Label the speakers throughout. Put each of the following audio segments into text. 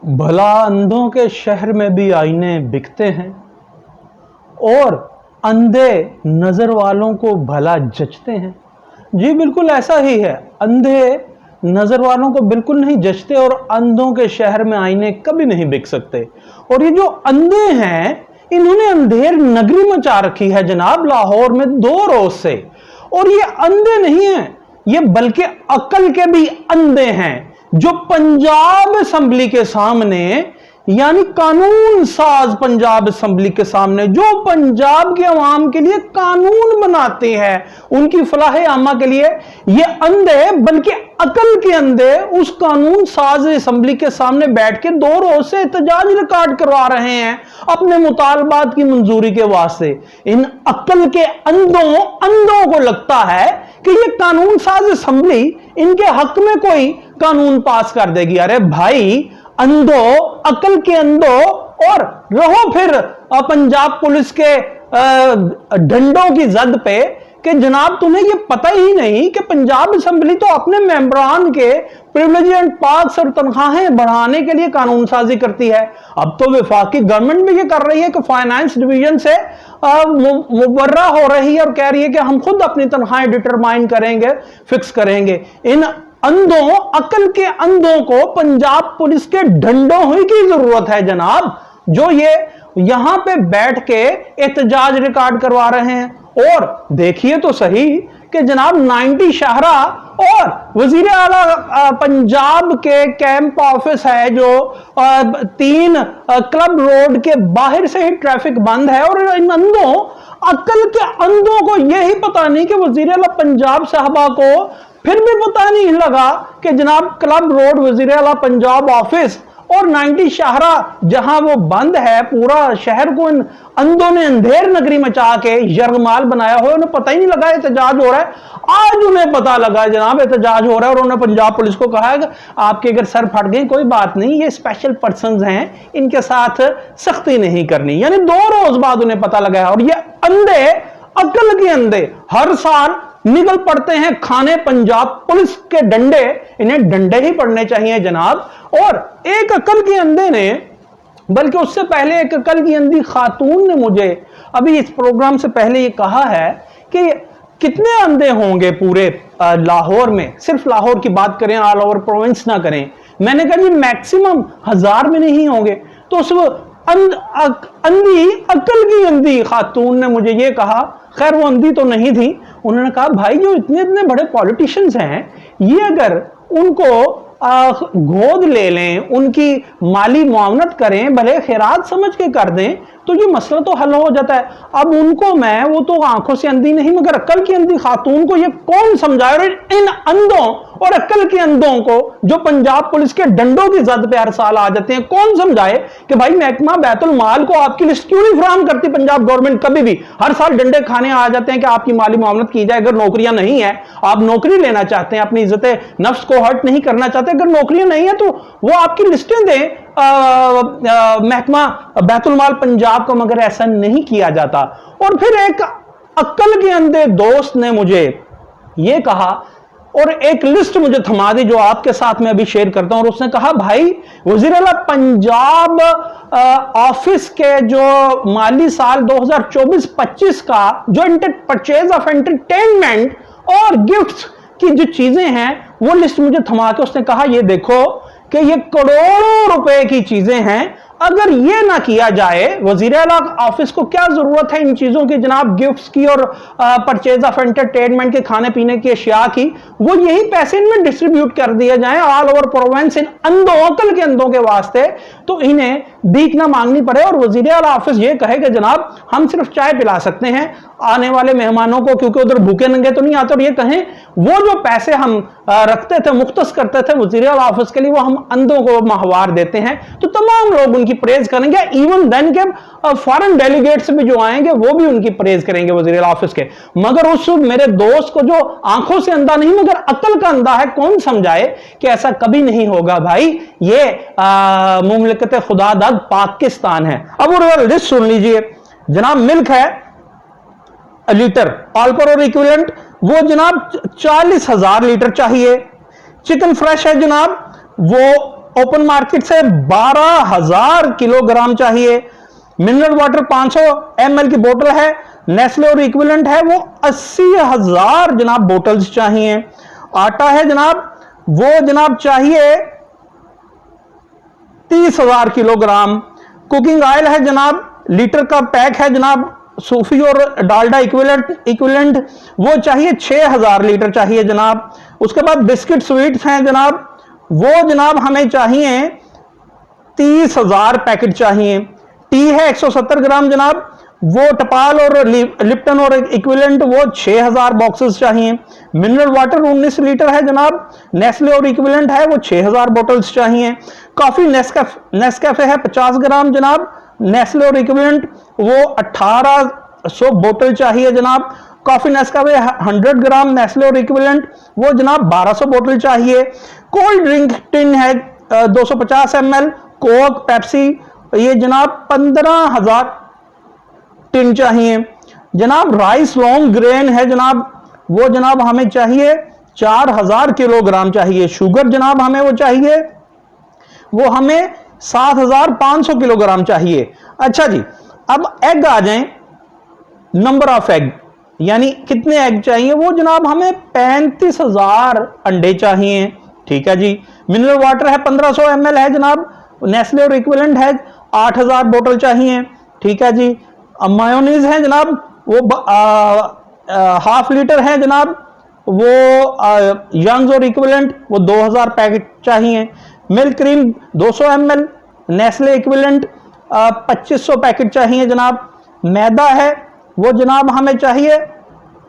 Speaker 1: भला अंधों के शहर में भी आईने बिकते हैं और अंधे नजर वालों को भला जचते हैं। जी बिल्कुल ऐसा ही है, अंधे नजर वालों को बिल्कुल नहीं जचते और अंधों के शहर में आईने कभी नहीं बिक सकते। और ये जो अंधे हैं इन्होंने अंधेर नगरी मचा रखी है जनाब लाहौर में 2 रोज से। और ये अंधे नहीं हैं, ये बल्कि अक्ल के भी अंधे हैं, जो पंजाब असेंबली के सामने, यानी कानून साज पंजाब असेंबली के सामने, जो पंजाब के अवाम के लिए कानून बनाते हैं, उनकी फलाह आमा के लिए, ये अंधे बल्कि अकल के अंधे उस कानून साज असेंबली के सामने बैठ के 2 रोज से एहतजाज रिकॉर्ड करवा रहे हैं अपने मुतालबात की मंजूरी के वास्ते। इन अकल के अंधों को लगता है कि ये कानून साज असेंबली इनके हक में कोई कानून पास कर देगी। अरे भाई अंधो, अकल के अंधो, और रहो फिर पंजाब पुलिस के डंडों की जद पे कि जनाब तुम्हें ये पता ही नहीं कि पंजाब असेंबली तो अपने मेंबरान के प्रिविलेज एंड पार्क्स और तनख्वाहें बढ़ाने के लिए कानून साजी करती है। अब तो वफाकी गवर्नमेंट भी ये कर रही है कि फाइनेंस डिवीजन से मुबर्रा हो रही है और कह रही है कि हम खुद अपनी तनख्वाहें डिटरमाइन करेंगे, फिक्स करेंगे। इन अंधों, अकल के अंधों को पंजाब पुलिस के डंडों हुई की जरूरत है जनाब, जो ये यहां पे बैठ के एहतजाज रिकॉर्ड करवा रहे हैं। और देखिए तो सही कि जनाब 90 शाहरा और वजीर आला पंजाब के कैंप ऑफिस है, जो 3 क्लब रोड के बाहर से ही ट्रैफिक बंद है। और इन अंधों, अकल के अंधों को यही पता नहीं कि वजीर आला पंजाब साहबा को फिर भी पता नहीं लगा कि जनाब क्लब रोड वजीर आला पंजाब ऑफिस और 90 शाहरा जहां वो बंद है, पूरा शहर को इन अंधों ने अंधेर नगरी मचा के यरगमाल बनाया हो, उन्हें पता ही नहीं लगा एहतजाज हो रहा है। आज उन्हें पता लगा जनाब एहतजाज हो रहा है और उन्होंने पंजाब पुलिस को कहा है कि आपके अगर सर फट गए कोई बात नहीं, ये स्पेशल पर्संस हैं, इनके साथ सख्ती नहीं करनी। यानी 2 रोज बाद उन्हें पता लगा है। और ये अंधे, अकल के अंधे हर साल निकल पड़ते हैं खाने पंजाब पुलिस के डंडे। इन्हें डंडे ही पड़ने चाहिए जनाब। और एक अकल के अंधे ने, बल्कि उससे पहले एक अकल की अंधी खातून ने मुझे अभी इस प्रोग्राम से पहले ये कहा है कि कितने अंधे होंगे पूरे लाहौर में, सिर्फ लाहौर की बात करें, ऑल ओवर प्रोविंस ना करें। मैंने कहा जी मैक्सिमम 1000 में नहीं होंगे। तो उस अंधी, अकल की अंधी खातून ने मुझे ये कहा, खैर वो अंधी तो नहीं थी, उन्होंने कहा भाई जो इतने इतने बड़े पॉलिटिशियंस हैं, ये अगर उनको गोद ले लें, उनकी माली मुआवनत करें, भले खैरात समझ के कर दें, तो ये मसला तो हल हो जाता है। अब उनको मैं, वो तो आंखों से अंधी नहीं मगर अक्ल की अंधी खातून को ये कौन समझाए। और इन अंधों और अक्ल के अंधों को जो पंजाब पुलिस के डंडों की जद पे हर साल आ जाते हैं, कौन समझाए कि भाई महकमा बैतुल माल को आपकी लिस्ट क्यों नहीं फराहम करती पंजाब गवर्नमेंट। कभी भी हर साल डंडे खाने आ जाते हैं कि आपकी माली मुआवनत की जाए। अगर नौकरियां नहीं है, आप नौकरी लेना चाहते हैं, अपनी इज्जत नफ्स को हर्ट नहीं करना चाहते, अगर नौकरियां नहीं है तो वो आपकी लिस्टें दें महकमा बैतुल माल पंजाब को, मगर ऐसा नहीं किया जाता। और फिर एक अक्ल के अंधे दोस्त ने मुझे यह कहा और एक लिस्ट मुझे थमा दी जो आपके साथ में अभी शेयर करता हूं। और उसने कहा भाई वजीर आला पंजाब ऑफिस के जो माली साल 2024-25 का जो परचेज ऑफ एंटरटेनमेंट और गिफ्ट्स की जो चीजें हैं, वो लिस्ट मुझे थमा के उसने कहा ये देखो कि ये करोड़ों रुपए की चीजें हैं, अगर ये ना किया जाए, वजीर आला ऑफिस को क्या जरूरत है इन चीजों की जनाब, गिफ्ट्स की और परचेज ऑफ एंटरटेनमेंट के, खाने पीने की अशिया की, वो यही पैसे इनमें डिस्ट्रीब्यूट कर दिए जाएं ऑल ओवर प्रोविंस इन अंधों, अकल के अंधों के वास्ते, तो इन्हें भीख ना मांगनी पड़े। और वजीर आला ऑफिस ये कहे कि जनाब हम सिर्फ चाय पिला सकते हैं आने वाले मेहमानों को, क्योंकि उधर भूखे नंगे तो नहीं आते। और ये कहें वो जो पैसे हम रखते थे, मुख्तस करते थे वजीर आला ऑफिस के लिए, वो हम अंधों को माहवार देते हैं, तो तमाम लोग उनकी प्रेज करेंगे। इवन देन के फॉरेन डेलीगेट्स भी जो आएंगे वो भी उनकी प्रेज करेंगे वजीर आला ऑफिस के। मगर उस मेरे दोस्त को जो आंखों से अंधा नहीं मगर अकल का अंधा है, कौन समझाए कि ऐसा कभी नहीं होगा भाई। ये मुमलिकत खुदादाद पाकिस्तान है। अब वो लिस्ट सुन लीजिए जनाब। मिल्क है लीटर, ऑल्पर और इक्विवेलेंट वो जनाब 40,000 लीटर चाहिए। चिकन फ्रेश है जनाब वो ओपन मार्केट से 12,000 किलोग्राम चाहिए। मिनरल वाटर 500 ml की बोतल है, नेस्ले और इक्विवेलेंट है वो 80,000 जनाब बोतल्स चाहिए। आटा है जनाब वो जनाब चाहिए 30,000 किलोग्राम। कुकिंग ऑयल है जनाब, लीटर का पैक है जनाब, सूफी और डालडा इक्विवेलेंट वो चाहिए 6,000 लीटर चाहिए जनाब। उसके बाद बिस्किट स्वीट्स हैं जनाब, वो जनाब हमें चाहिए 30,000 पैकेट चाहिए। टी है 170 ग्राम जनाब, वो टपाल और लिप्टन और इक्विवेलेंट वो 6,000 बॉक्सेस चाहिए। मिनरल वाटर 19 लीटर है जनाब, नेस्ले और इक्विवेलेंट है वो 6,000 बोतल्स चाहिए। कॉफी नेस्कैफे है 50 ग्राम जनाब, नेस्ले और इक्विवेलेंट वो 1800 बोतल चाहिए जनाब। कॉफी नेस्कैफे 100 ग्राम, नेस्ले और इक्विवेलेंट वो जनाब 1200 बोतल चाहिए। कोल्ड ड्रिंक टिन है 250 ml, कोक पेप्सी ये जनाब 15,000 टिन चाहिए जनाब। राइस लॉन्ग ग्रेन है जनाब, वो जनाब हमें चाहिए 4,000 किलोग्राम चाहिए। शुगर जनाब हमें वो चाहिए, वो हमें 7,500 किलोग्राम चाहिए। अच्छा जी, अब एग आ जाएं, नंबर ऑफ एग यानी कितने एग चाहिए, वो जनाब हमें 35,000 अंडे चाहिए। ठीक है जी। मिनरल वाटर है 1500 ml है जनाब, नेस्ले और इक्विवेलेंट है 8,000 बोतल चाहिए। ठीक है जी। मायोनीज है जनाब वो हाफ लीटर है जनाब, वो यंग्स और इक्विवेलेंट वो 2,000 पैकेट चाहिए। Milk cream 200 ml, Nestle equivalent 2500 packet चाहिए जनाब। मैदा है वो जनाब हमें चाहिए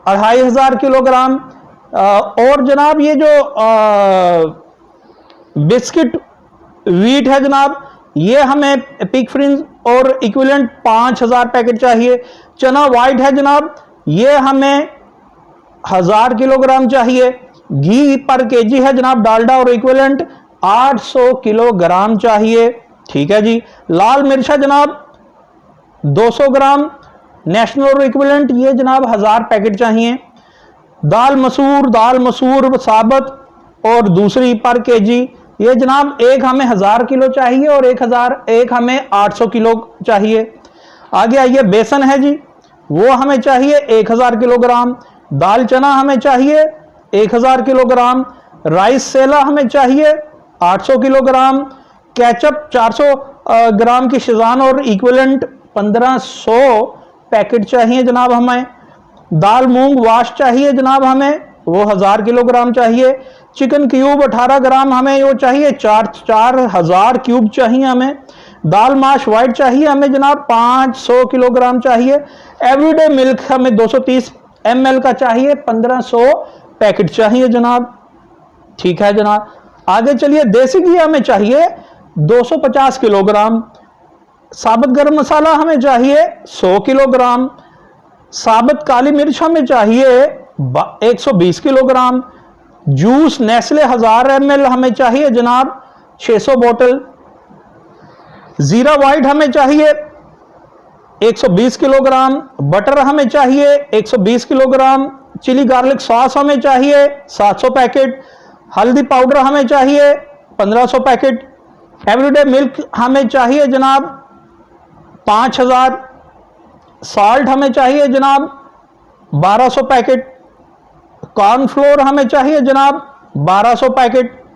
Speaker 1: 2,500 किलोग्राम। और जनाब ये जो बिस्किट व्हीट है जनाब, ये हमें पिक फ्रिंज और इक्विवेलेंट 5,000 पैकेट चाहिए। चना वाइट है जनाब, ये हमें 1,000 किलोग्राम चाहिए। घी पर केजी है जनाब, डालडा और इक्विवेलेंट 800 किलोग्राम चाहिए। ठीक है जी। लाल मिर्च है जनाब 200 ग्राम, नेशनल और इक्विवेलेंट ये जनाब 1,000 पैकेट चाहिए। दाल मसूर साबत और दूसरी पर केजी ये जनाब एक हमें 1,000 किलो चाहिए और एक हमें 800 किलो चाहिए। आगे आइए, बेसन है जी वो हमें चाहिए 1,000 किलोग्राम। दाल चना हमें चाहिए 1,000 किलोग्राम। राइस सेला हमें चाहिए 800 किलोग्राम। केचप 400 ग्राम की शेजवान और इक्विवेलेंट 1500 पैकेट चाहिए जनाब हमें। दाल मूंग वाश चाहिए जनाब हमें, वो 1,000 किलोग्राम चाहिए। चिकन क्यूब 18 ग्राम हमें वो चाहिए, 4,000 क्यूब चाहिए हमें। दाल माश वाइट चाहिए हमें जनाब 500 किलोग्राम चाहिए। एवरीडे मिल्क हमें 230 ml का चाहिए, 1500 पैकेट चाहिए जनाब। ठीक है जनाब। आगे चलिए, देसी घी हमें चाहिए 250 किलोग्राम। साबुत गरम मसाला हमें चाहिए 100 किलोग्राम। साबुत काली मिर्च हमें चाहिए 120 किलोग्राम। जूस नेस्ले 1000 ml हमें चाहिए जनाब 600 बोतल। जीरा वाइट हमें चाहिए 120 किलोग्राम। बटर हमें चाहिए 120 किलोग्राम। चिली गार्लिक सॉस हमें चाहिए 700 पैकेट। हल्दी पाउडर हमें चाहिए 1500 पैकेट। एवरीडे मिल्क हमें चाहिए जनाब 5,000। सॉल्ट हमें चाहिए जनाब 1200 पैकेट। कॉर्नफ्लोर हमें चाहिए जनाब 1200 पैकेट।